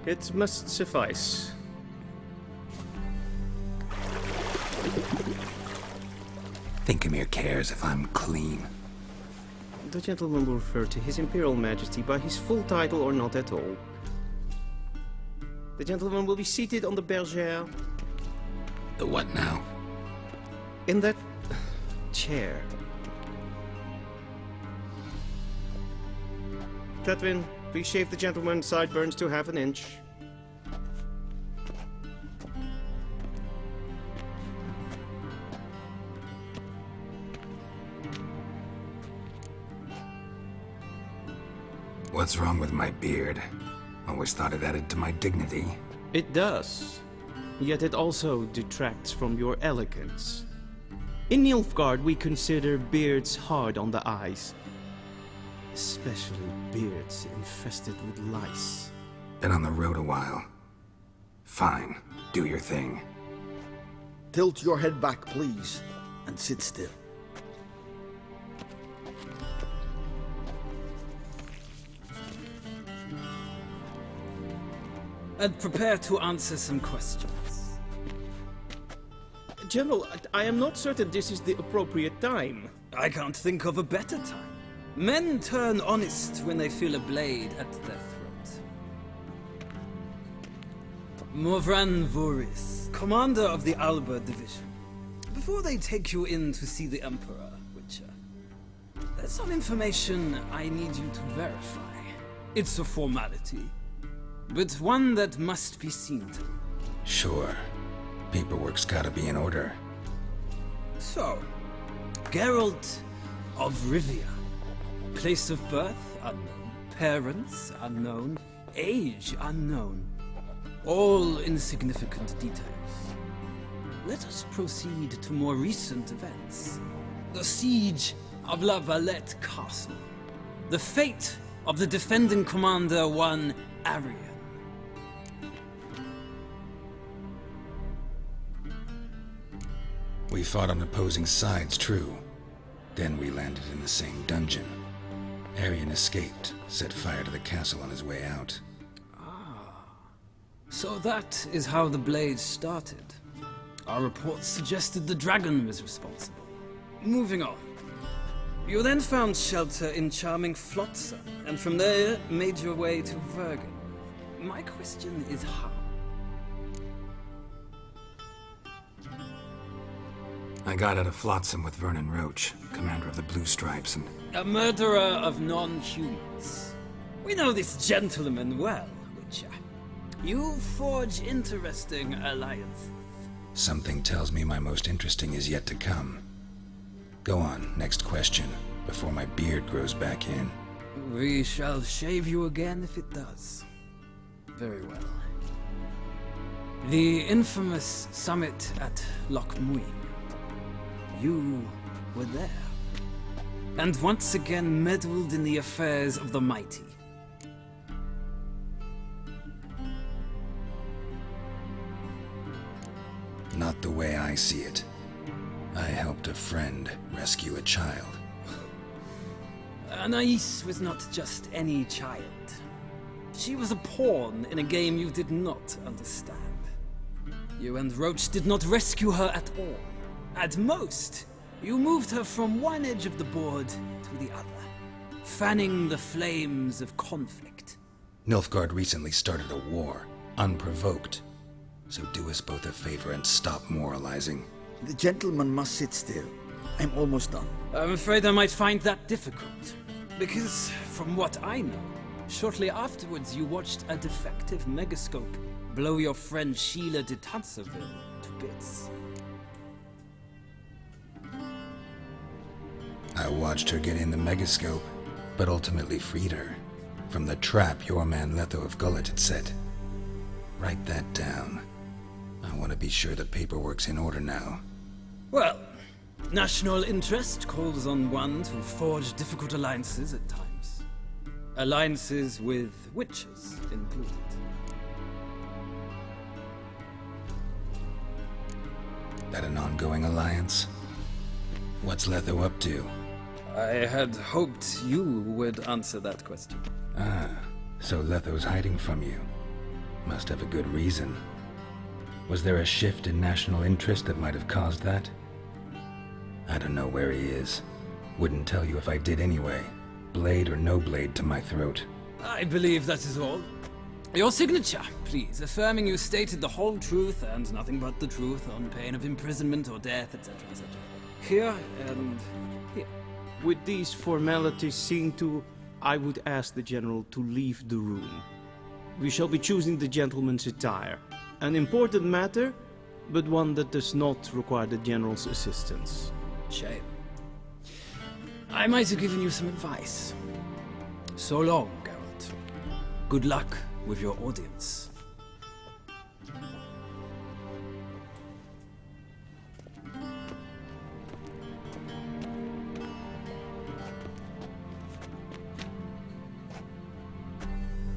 It must suffice. Thinkamere cares if I'm clean. The gentleman will refer to His Imperial Majesty by his full title or not at all. The gentleman will be seated on the bergère. The what now? In that chair. Tywin, please shave the gentleman's sideburns to half an inch. What's wrong with my beard? Always thought it added to my dignity. It does. Yet it also detracts from your elegance. In Nilfgaard, we consider beards hard on the eyes. Especially beards infested with lice. Been on the road a while. Fine, do your thing. Tilt your head back, please, and sit still. And prepare to answer some questions. General, I am not certain this is the appropriate time. I can't think of a better time. Men turn honest when they feel a blade at their throat. Morvran Voris, commander of the Alba Division. Before they take you in to see the Emperor, Witcher, there's some information I need you to verify. It's a formality, but one that must be seen to. Sure. Paperwork's gotta be in order. So, Geralt of Rivia. Place of birth unknown. Parents unknown. Age unknown. All insignificant details. Let us proceed to more recent events. The siege of La Valette Castle. The fate of the defending commander, one Arian. We fought on opposing sides, true. Then we landed in the same dungeon. Arian escaped, set fire to the castle on his way out. So that is how the Blade started. Our reports suggested the dragon was responsible. Moving on. You then found shelter in charming Flotsam, and from there made your way to Vergen. My question is how? I got out of Flotsam with Vernon Roach, commander of the Blue Stripes, and... A murderer of non-humans. We know this gentleman well, Witcher. You forge interesting alliances. Something tells me my most interesting is yet to come. Go on, next question, before my beard grows back in. We shall shave you again if it does. Very well. The infamous summit at Loch Muin. You were there. And once again meddled in the affairs of the mighty. Not the way I see it. I helped a friend rescue a child. Anais was not just any child. She was a pawn in a game you did not understand. You and Roach did not rescue her at all. At most, you moved her from one edge of the board to the other, fanning the flames of conflict. Nilfgaard recently started a war, unprovoked. So do us both a favor and stop moralizing. The gentleman must sit still. I'm almost done. I'm afraid I might find that difficult. Because, from what I know, shortly afterwards you watched a defective megascope blow your friend Sheila de Tanserville to bits. I watched her get in the megascope, but ultimately freed her from the trap your man Letho of Gullet had set. Write that down. I want to be sure the paperwork's in order now. Well, national interest calls on one to forge difficult alliances at times. Alliances with witches included. That an ongoing alliance? What's Letho up to? I had hoped you would answer that question. Ah, so Letho's hiding from you. Must have a good reason. Was there a shift in national interest that might have caused that? I don't know where he is. Wouldn't tell you if I did anyway. Blade or no blade to my throat. I believe that is all. Your signature, please, affirming you stated the whole truth and nothing but the truth on pain of imprisonment or death, etc., etc. Here and here. With these formalities seen to, I would ask the General to leave the room. We shall be choosing the gentleman's attire. An important matter, but one that does not require the General's assistance. Shame. I might have given you some advice. So long, Geralt. Good luck with your audience.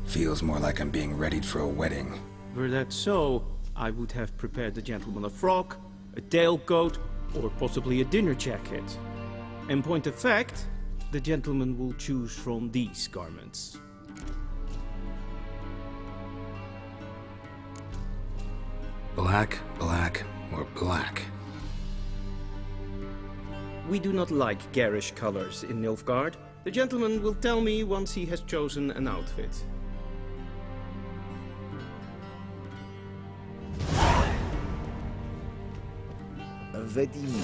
Feels more like I'm being readied for a wedding. Were that so, I would have prepared the gentleman a frock, a tailcoat, or possibly a dinner jacket. In point of fact, the gentleman will choose from these garments. Black, black, or black? We do not like garish colors in Nilfgaard. The gentleman will tell me once he has chosen an outfit. Vizima,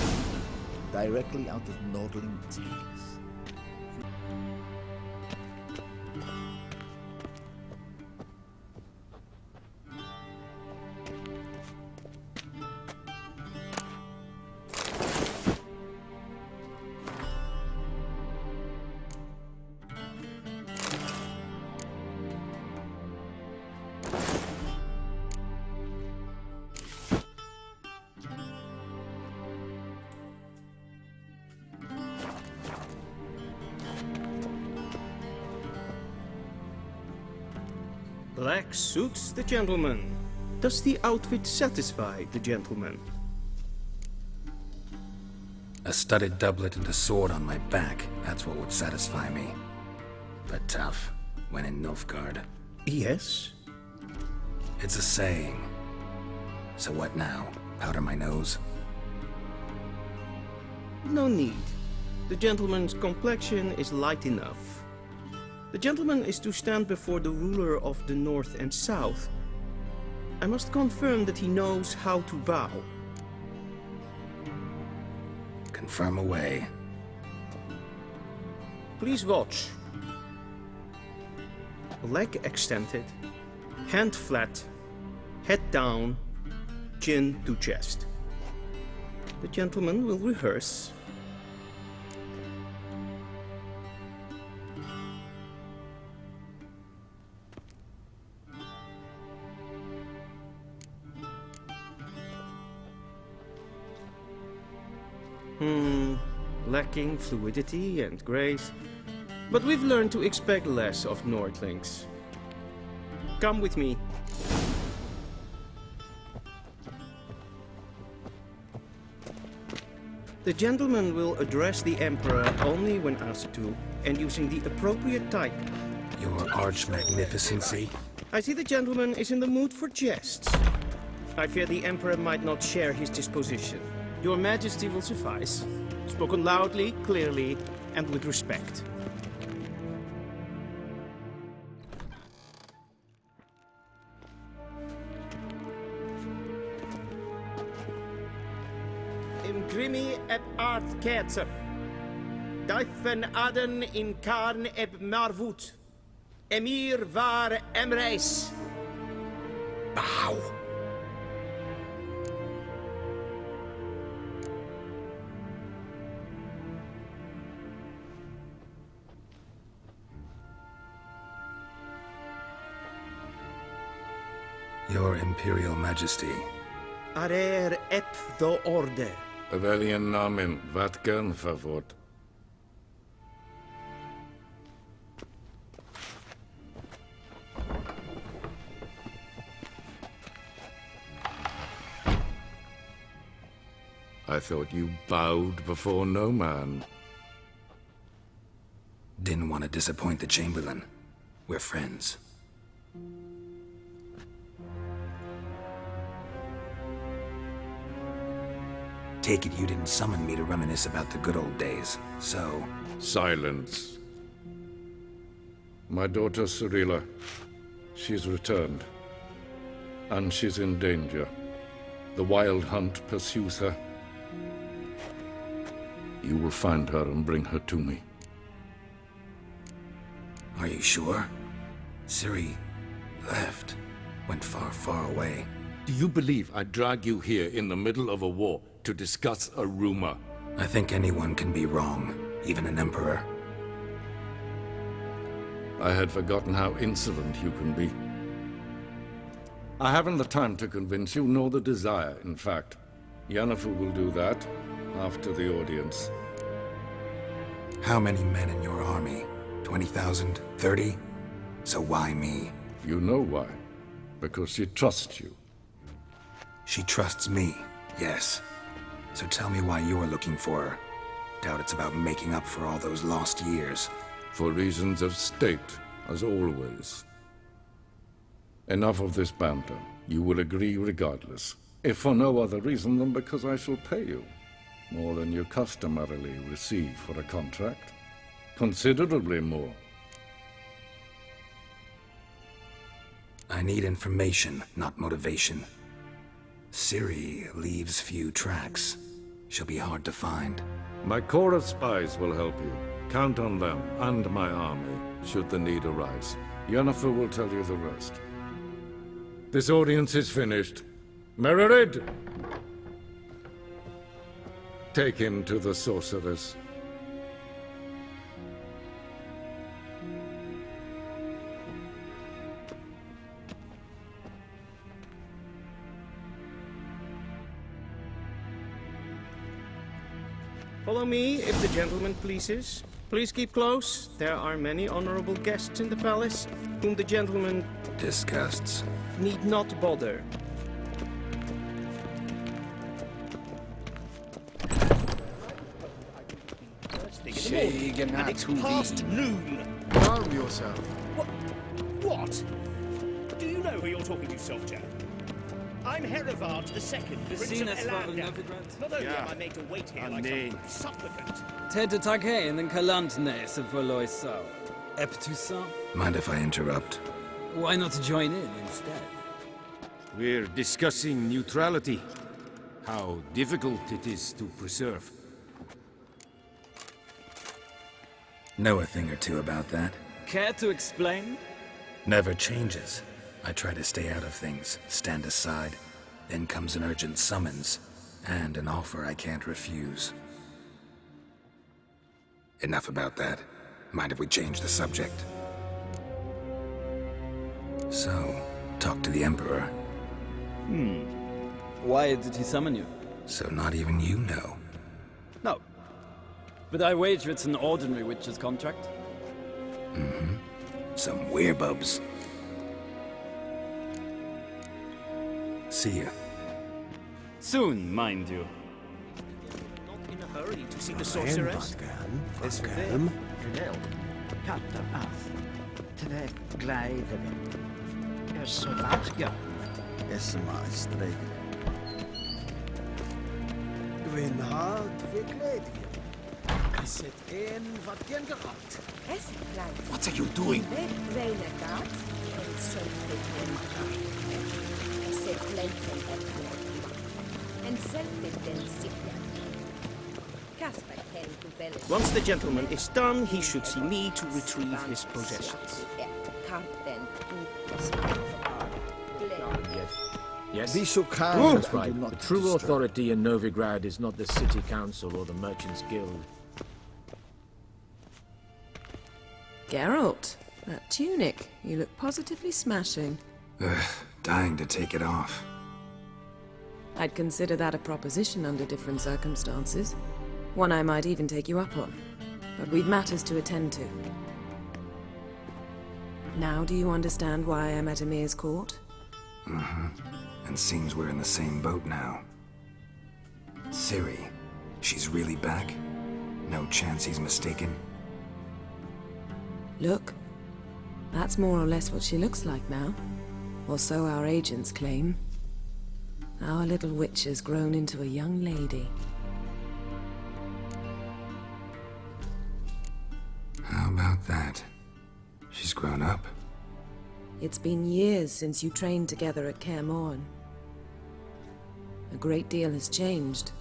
directly out of Nordling Tales. Black suits the gentleman. Does the outfit satisfy the gentleman? A studded doublet and a sword on my back, that's what would satisfy me. But tough, when in Nilfgaard. Yes. It's a saying. So what now? Powder my nose? No need. The gentleman's complexion is light enough. The gentleman is to stand before the ruler of the North and South. I must confirm that he knows how to bow. Confirm away. Please watch. Leg extended, hand flat, head down, chin to chest. The gentleman will rehearse. Lacking fluidity and grace, but we've learned to expect less of Nordlings. Come with me. The gentleman will address the Emperor only when asked to, and using the appropriate type. Your arch-magnificency? I see the gentleman is in the mood for jests. I fear the Emperor might not share his disposition. Your Majesty will suffice. Spoken loudly, clearly, and with respect. Imprimi et art ketzer. Tywin aden in karn eb marvut. Emir var emreis. Bow! Your Imperial Majesty. Arer ep the order. Weljen namen, wat kan favort? I thought you bowed before no man. Didn't want to disappoint the Chamberlain. We're friends. Take it you didn't summon me to reminisce about the good old days, so... Silence. My daughter Cirilla, she's returned. And she's in danger. The Wild Hunt pursues her. You will find her and bring her to me. Are you sure? Ciri left. Went far, far away. Do you believe I'd drag you here in the middle of a war to discuss a rumor? I think anyone can be wrong, even an emperor. I had forgotten how insolent you can be. I haven't the time to convince you, nor the desire, in fact. Yennefer will do that after the audience. How many men in your army? 20,000? 30? So why me? You know why. Because she trusts you. She trusts me, yes. So tell me why you're looking for her. Doubt it's about making up for all those lost years. For reasons of state, as always. Enough of this banter. You will agree regardless. If for no other reason than because I shall pay you. More than you customarily receive for a contract. Considerably more. I need information, not motivation. Ciri leaves few tracks. She'll be hard to find. My corps of spies will help you. Count on them, and my army, should the need arise. Yennefer will tell you the rest. This audience is finished. Mererid! Take him to the sorceress. Follow me, if the gentleman pleases. Please keep close. There are many honorable guests in the palace, whom the gentleman Disgusts. need not bother. And it's past noon. Calm yourself. What? Do you know who you're talking to, soldier? I'm Herivard II, Prince of Vizima svarar Elander. Novigrad. Not only Ja. am I made to wait here like nee. some supplicant, Ted tag heen den kalantnäse för Loisau. Eptusa. Mind if I interrupt? Why not join in instead? We're discussing neutrality. How difficult it is to preserve. Know a thing or two about that? Care to explain? Never changes. I try to stay out of things, stand aside. Then comes an urgent summons, and an offer I can't refuse. Enough about that. Mind if we change the subject? So, talk to the Emperor. Why did he summon you? So not even you know. No. But I wager it's an ordinary witch's contract. Some werebubs. See ya. Soon, mind you. not in a hurry to see the sorceress. Esfem. Gnell. Katta af. Tre gleider. Så varga. Esmastreg. Wenn halt verkleed wird. Es het een wat gen gehad. What are you doing? Once the gentleman is done, he should see me to retrieve his possessions. Yes. Be so kind. That's right. The true authority in Novigrad is not the city council or the merchants' guild. Geralt, that tunic. You look positively smashing. Dying to take it off. I'd consider that a proposition under different circumstances. One I might even take you up on. But we've matters to attend to. Now do you understand why I'm at Emir's court? And seems we're in the same boat now. Ciri, she's really back? No chance he's mistaken? Look, that's more or less what she looks like now. Or so our agents claim. Our little witch has grown into a young lady. about that? She's grown up. It's been years since you trained together at Kaer Morhen. A great deal has changed.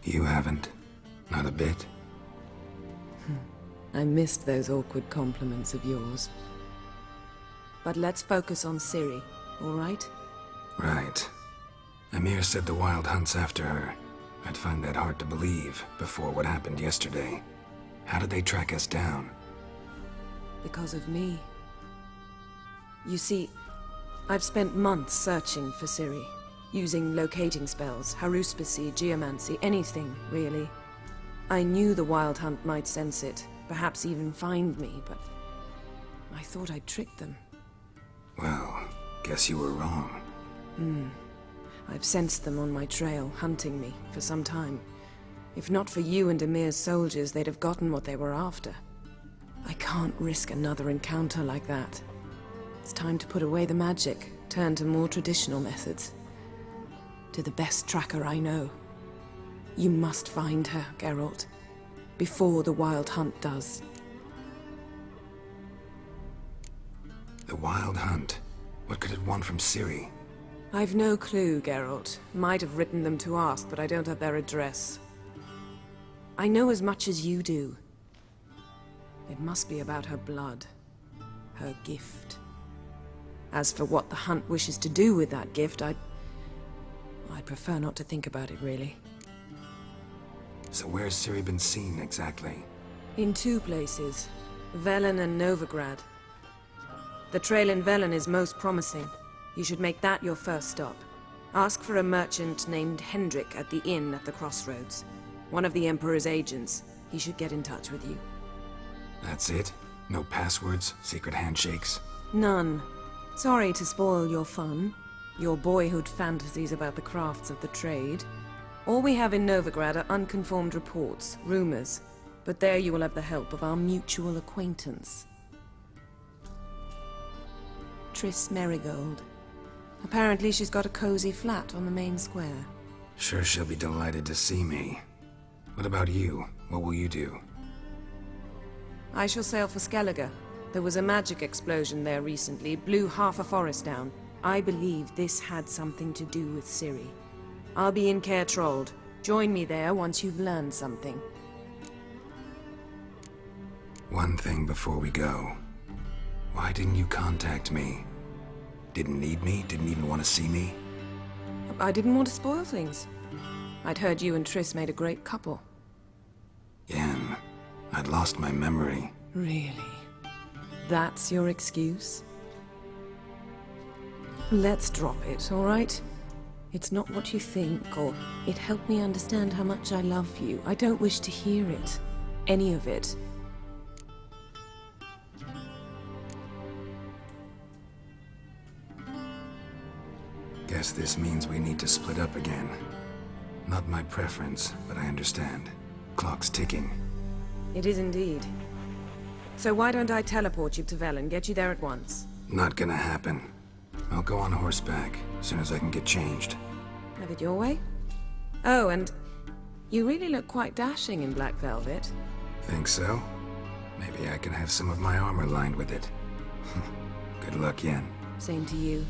You haven't. Not a bit. I missed those awkward compliments of yours. But let's focus on Ciri, all right? Right. Emir said the Wild Hunt's after her. I'd find that hard to believe before what happened yesterday. How did they track us down? Because of me. You see, I've spent months searching for Ciri, using locating spells, haruspicy, geomancy, anything, really. I knew the Wild Hunt might sense it, perhaps even find me, but I thought I'd tricked them. Well, guess you were wrong. I've sensed them on my trail, hunting me, for some time. If not for you and Emir's soldiers, they'd have gotten what they were after. I can't risk another encounter like that. It's time to put away the magic, turn to more traditional methods. To the best tracker I know. You must find her, Geralt. Before the Wild Hunt does. The Wild Hunt? What could it want from Ciri? I've no clue, Geralt. Might have written them to ask, but I don't have their address. I know as much as you do. It must be about her blood. Her gift. As for what the Hunt wishes to do with that gift, I'd prefer not to think about it, really. So where's Ciri been seen, exactly? In two places. Velen and Novigrad. The trail in Velen is most promising. You should make that your first stop. Ask for a merchant named Hendrik at the inn at the crossroads. One of the Emperor's agents. He should get in touch with you. That's it? No passwords? Secret handshakes? None. Sorry to spoil your fun. Your boyhood fantasies about the crafts of the trade. All we have in Novigrad are unconfirmed reports, rumors. But there you will have the help of our mutual acquaintance. Triss Merigold. Apparently she's got a cozy flat on the main square. Sure she'll be delighted to see me. What about you? What will you do? I shall sail for Skellige. There was a magic explosion there recently, blew half a forest down. I believe this had something to do with Ciri. I'll be in Caer Trolde. Join me there once you've learned something. One thing before we go. Why didn't you contact me? Didn't need me? Didn't even want to see me? I didn't want to spoil things. I'd heard you and Triss made a great couple. Yen, I'd lost my memory. Really? That's your excuse? Let's drop it, all right? It's not what you think, or it helped me understand how much I love you. I don't wish to hear it. Any of it. Guess this means we need to split up again. Not my preference, but I understand. Clock's ticking. It is indeed. So why don't I teleport you to Velen, get you there at once? Not gonna happen. I'll go on horseback, as soon as I can get changed. Have it your way? Oh, and you really look quite dashing in black velvet. Think so? Maybe I can have some of my armor lined with it. Good luck, Yen. Same to you.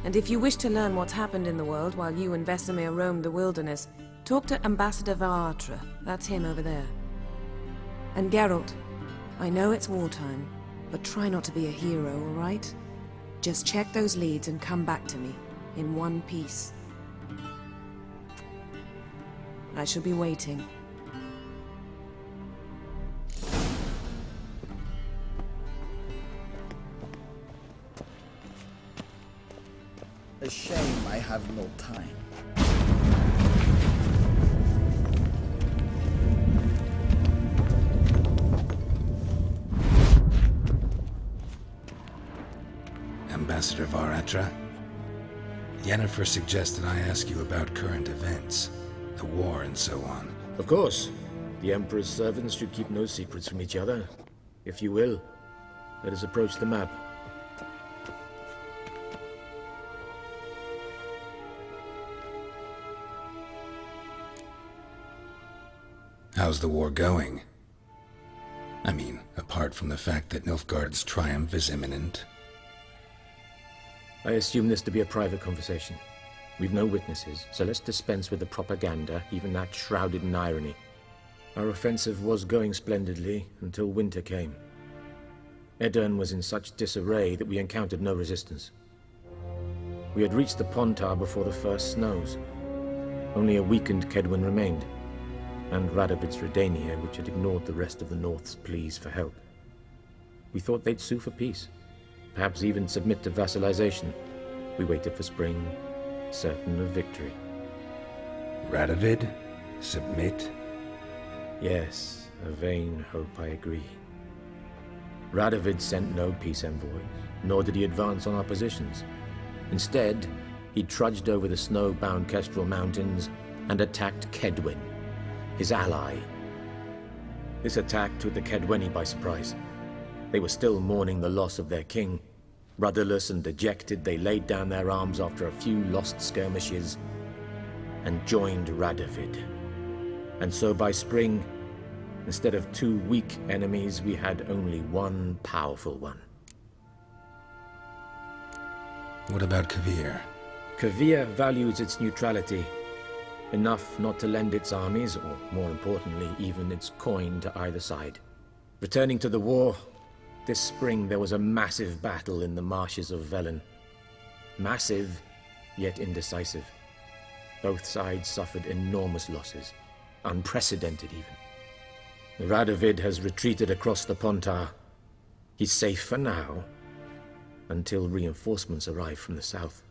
And if you wish to learn what's happened in the world while you and Vesemir roamed the wilderness, talk to Ambassador Varatra. That's him over there. And Geralt, I know it's wartime, but try not to be a hero, all right? Just check those leads and come back to me, in one piece. I shall be waiting. A shame I have no time. Ambassador Varatra? Yennefer suggested I ask you about current events, the war and so on. Of course. The Emperor's servants should keep no secrets from each other. If you will, let us approach the map. How's the war going? I mean, apart from the fact that Nilfgaard's triumph is imminent. I assume this to be a private conversation. We've no witnesses, so let's dispense with the propaganda, even that shrouded in irony. Our offensive was going splendidly until winter came. Edirn was in such disarray that we encountered no resistance. We had reached the Pontar before the first snows. Only a weakened Kedwen remained, and Radovid's Redania, which had ignored the rest of the North's pleas for help. We thought they'd sue for peace, perhaps even submit to vassalization. We waited for spring, certain of victory. Radovid? Submit? Yes, a vain hope, I agree. Radovid sent no peace envoys, nor did he advance on our positions. Instead, he trudged over the snow-bound Kestrel Mountains and attacked Kedwen, his ally. This attack took the Kedweni by surprise. They were still mourning the loss of their king. Rudderless and dejected, they laid down their arms after a few lost skirmishes and joined Radovid. And so by spring, instead of 2 weak enemies, we had only one powerful one. What about Kavir? Kavir values its neutrality, enough not to lend its armies, or more importantly, even its coin to either side. Returning to the war, this spring there was a massive battle in the marshes of Velen. Massive, yet indecisive. Both sides suffered enormous losses, unprecedented even. Radovid has retreated across the Pontar. He's safe for now, until reinforcements arrive from the south.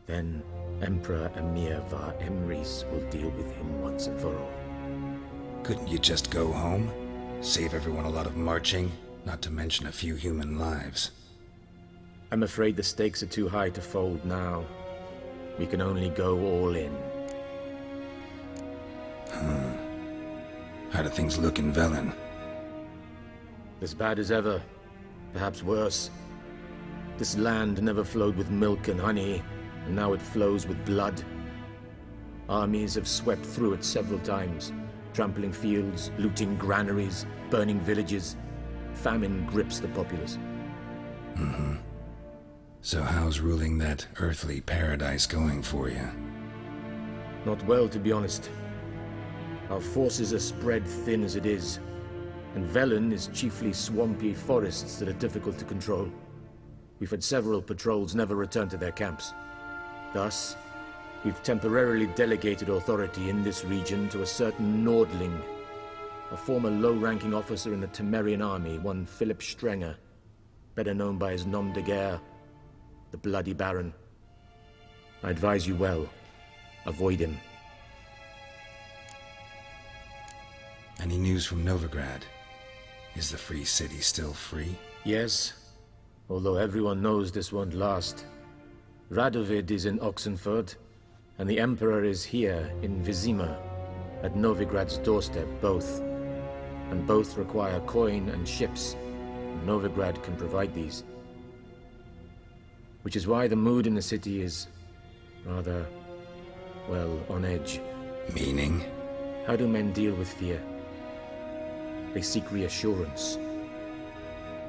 Then Emperor Emir Var Emrys will deal with him once and for all. Couldn't you just go home? Save everyone a lot of marching, not to mention a few human lives. I'm afraid the stakes are too high to fold now. We can only go all in. How do things look in Velen? As bad as ever, perhaps worse. This land never flowed with milk and honey, and now it flows with blood. Armies have swept through it several times, trampling fields, looting granaries, burning villages. Famine grips the populace. So how's ruling that earthly paradise going for you? Not well, to be honest. Our forces are spread thin as it is, and Velen is chiefly swampy forests that are difficult to control. We've had several patrols never return to their camps. Thus, we've temporarily delegated authority in this region to a certain Nordling, a former low-ranking officer in the Temerian army, one Philip Strenger, better known by his nom de guerre, the Bloody Baron. I advise you well. Avoid him. Any news from Novigrad? Is the free city still free? Yes, although everyone knows this won't last. Radovid is in Oxenford, and the Emperor is here in Vizima, at Novigrad's doorstep, both. And both require coin and ships. Novigrad can provide these. Which is why the mood in the city is rather, well, on edge. Meaning? How do men deal with fear? They seek reassurance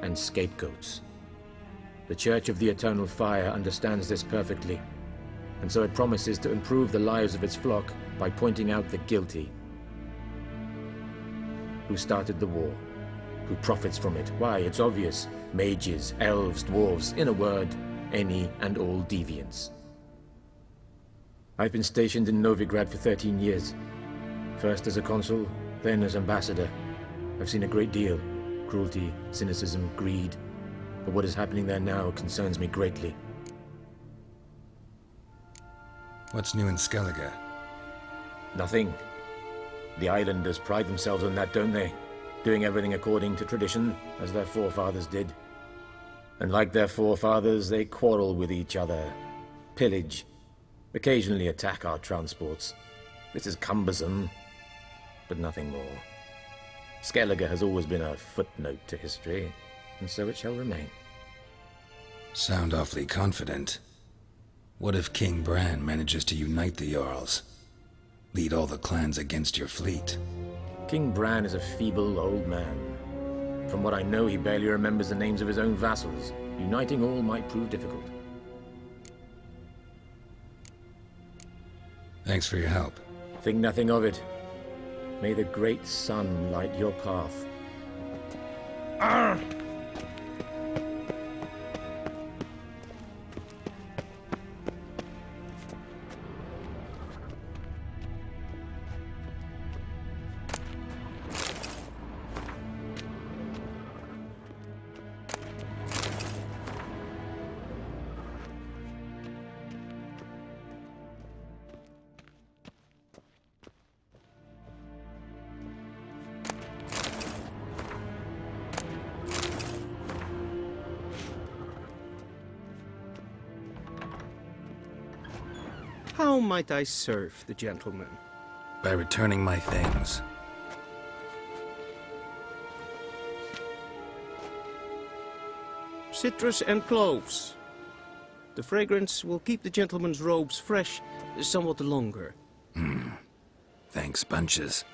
and scapegoats. The Church of the Eternal Fire understands this perfectly, and so it promises to improve the lives of its flock by pointing out the guilty. Who started the war? Who profits from it? Why, it's obvious. Mages, elves, dwarves, in a word, any and all deviants. I've been stationed in Novigrad for 13 years. First as a consul, then as ambassador. I've seen a great deal. Cruelty, cynicism, greed. But what is happening there now concerns me greatly. What's new in Skellige? Nothing. The islanders pride themselves on that, don't they? Doing everything according to tradition, as their forefathers did. And like their forefathers, they quarrel with each other, pillage, occasionally attack our transports. This is cumbersome, but nothing more. Skellige has always been a footnote to history, and so it shall remain. Sound awfully confident. What if King Bran manages to unite the Jarls? Lead all the clans against your fleet? King Bran is a feeble old man. From what I know, he barely remembers the names of his own vassals. Uniting all might prove difficult. Thanks for your help. Think nothing of it. May the great sun light your path. How might I serve the gentleman? By returning my things. Citrus and cloves. The fragrance will keep the gentleman's robes fresh somewhat longer. Thanks, bunches.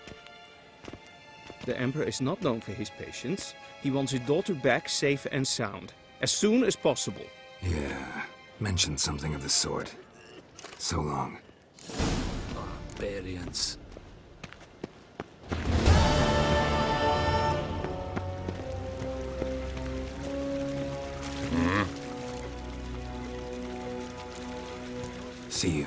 The Emperor is not known for his patience. He wants his daughter back safe and sound, as soon as possible. Yeah, mentioned something of the sort. So long. Barbarians. See you.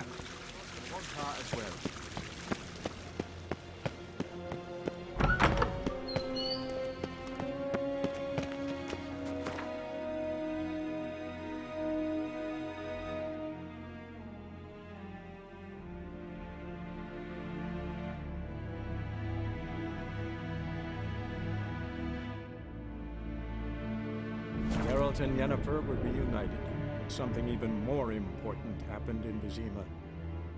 Geralt and Yennefer were reunited, but something even more important happened in Vizima.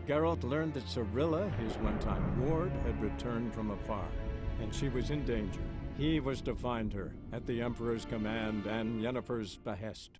Geralt learned that Cirilla, his one-time ward, had returned from afar, and she was in danger. He was to find her, at the Emperor's command and Yennefer's behest.